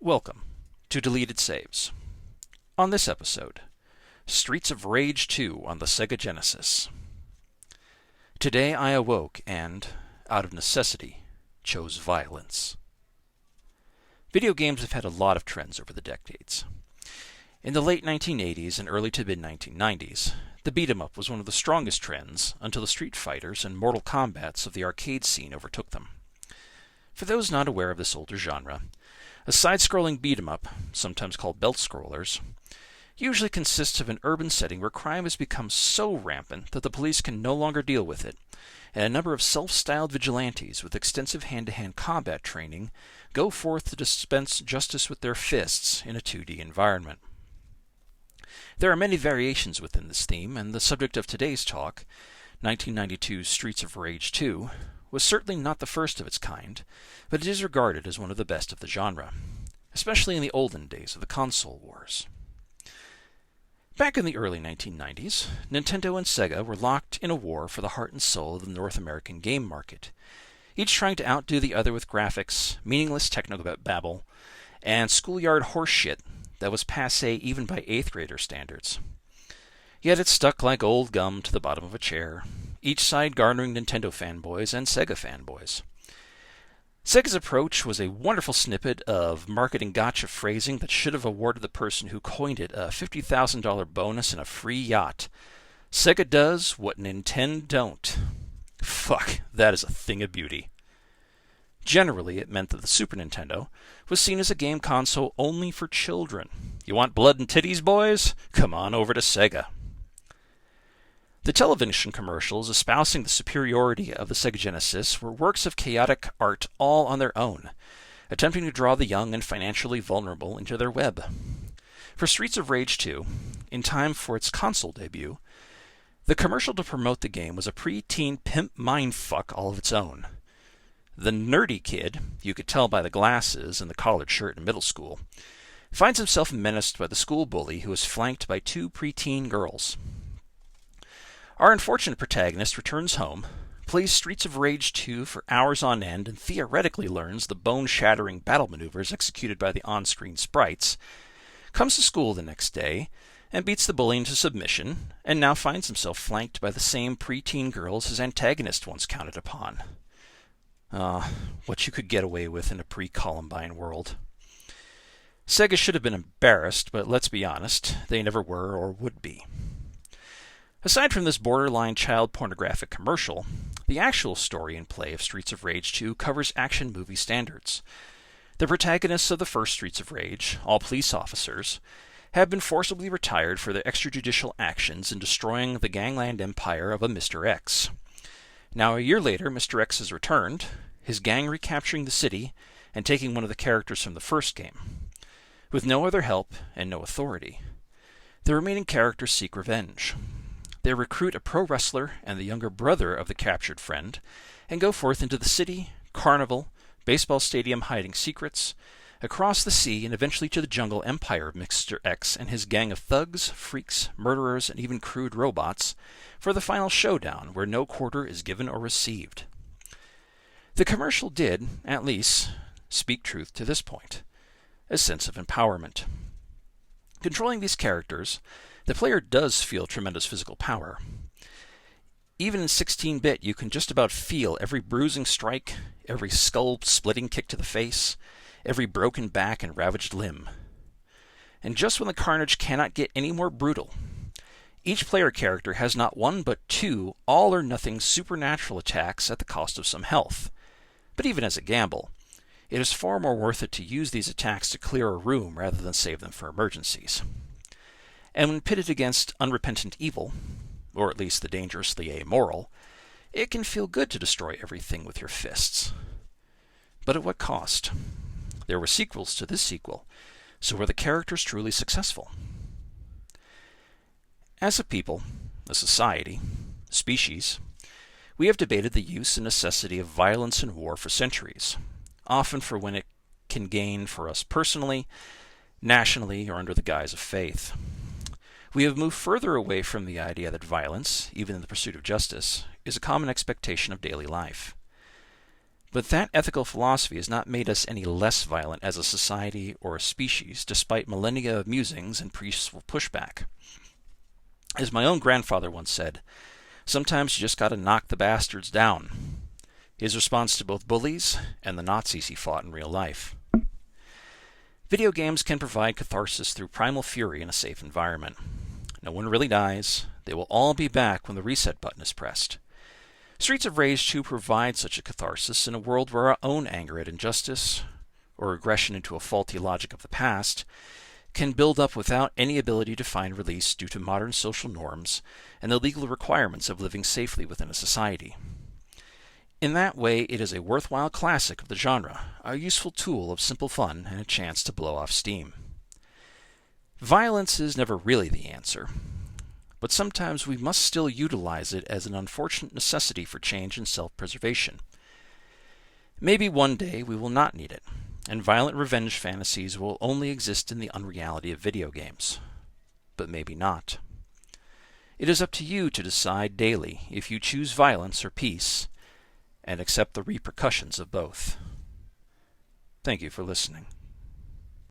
Welcome to Deleted Saves. On this episode, Streets of Rage 2 on the Sega Genesis. Today I awoke and, out of necessity, chose violence. Video games have had a lot of trends over the decades. In the late 1980s and early to mid-1990s, the beat-em-up was one of the strongest trends until the Street Fighters and Mortal Kombats of the arcade scene overtook them. For those not aware of this older genre, a side-scrolling beat-em-up, sometimes called belt-scrollers, usually consists of an urban setting where crime has become so rampant that the police can no longer deal with it, and a number of self-styled vigilantes with extensive hand-to-hand combat training go forth to dispense justice with their fists in a 2D environment. There are many variations within this theme, and the subject of today's talk, 1992's Streets of Rage 2, was certainly not the first of its kind, but it is regarded as one of the best of the genre, especially in the olden days of the console wars. Back in the early 1990s, Nintendo and Sega were locked in a war for the heart and soul of the North American game market, each trying to outdo the other with graphics, meaningless technobabble, and schoolyard horseshit that was passé even by 8th grader standards. Yet it stuck like old gum to the bottom of a chair, each side garnering Nintendo fanboys and Sega fanboys. Sega's approach was a wonderful snippet of marketing gotcha phrasing that should have awarded the person who coined it a $50,000 bonus and a free yacht. Sega does what Nintendo don't. Fuck, that is a thing of beauty. Generally, it meant that the Super Nintendo was seen as a game console only for children. You want blood and titties, boys? Come on over to Sega. The television commercials espousing the superiority of the Sega Genesis were works of chaotic art all on their own, attempting to draw the young and financially vulnerable into their web. For Streets of Rage 2, in time for its console debut, the commercial to promote the game was a pre-teen pimp mindfuck all of its own. The nerdy kid, you could tell by the glasses and the collared shirt in middle school, finds himself menaced by the school bully who is flanked by two preteen girls. Our unfortunate protagonist returns home, plays Streets of Rage 2 for hours on end, and theoretically learns the bone-shattering battle maneuvers executed by the on-screen sprites, comes to school the next day, and beats the bully into submission, and now finds himself flanked by the same preteen girls his antagonist once counted upon. What you could get away with in a pre-Columbine world. Sega should have been embarrassed, but let's be honest, they never were or would be. Aside from this borderline child pornographic commercial, the actual story and play of Streets of Rage 2 covers action movie standards. The protagonists of the first Streets of Rage, all police officers, have been forcibly retired for their extrajudicial actions in destroying the gangland empire of a Mr. X. Now, a year later, Mr. X has returned, his gang recapturing the city and taking one of the characters from the first game. With no other help and no authority, the remaining characters seek revenge. They recruit a pro wrestler and the younger brother of the captured friend, and go forth into the city, carnival, baseball stadium hiding secrets, across the sea, and eventually to the jungle empire of Mr. X and his gang of thugs, freaks, murderers, and even crude robots, for the final showdown where no quarter is given or received. The commercial did, at least, speak truth to this point, a sense of empowerment. Controlling these characters, the player does feel tremendous physical power. Even in 16-bit, you can just about feel every bruising strike, every skull-splitting kick to the face, every broken back and ravaged limb. And just when the carnage cannot get any more brutal, each player character has not one but two all-or-nothing supernatural attacks at the cost of some health. But even as a gamble, it is far more worth it to use these attacks to clear a room rather than save them for emergencies. And when pitted against unrepentant evil, or at least the dangerously amoral, it can feel good to destroy everything with your fists. But at what cost? There were sequels to this sequel, so were the characters truly successful? As a people, a society, a species, we have debated the use and necessity of violence and war for centuries, often for when it can gain for us personally, nationally, or under the guise of faith. We have moved further away from the idea that violence, even in the pursuit of justice, is a common expectation of daily life. But that ethical philosophy has not made us any less violent as a society or a species, despite millennia of musings and peaceful pushback. As my own grandfather once said, sometimes you just gotta knock the bastards down. His response to both bullies and the Nazis he fought in real life. Video games can provide catharsis through primal fury in a safe environment. No one really dies. They will all be back when the reset button is pressed. Streets of Rage 2 provides such a catharsis in a world where our own anger at injustice, or aggression into a faulty logic of the past, can build up without any ability to find release due to modern social norms and the legal requirements of living safely within a society. In that way, it is a worthwhile classic of the genre, a useful tool of simple fun and a chance to blow off steam. Violence is never really the answer, but sometimes we must still utilize it as an unfortunate necessity for change and self-preservation. Maybe one day we will not need it, and violent revenge fantasies will only exist in the unreality of video games. But maybe not. It is up to you to decide daily if you choose violence or peace, and accept the repercussions of both. Thank you for listening.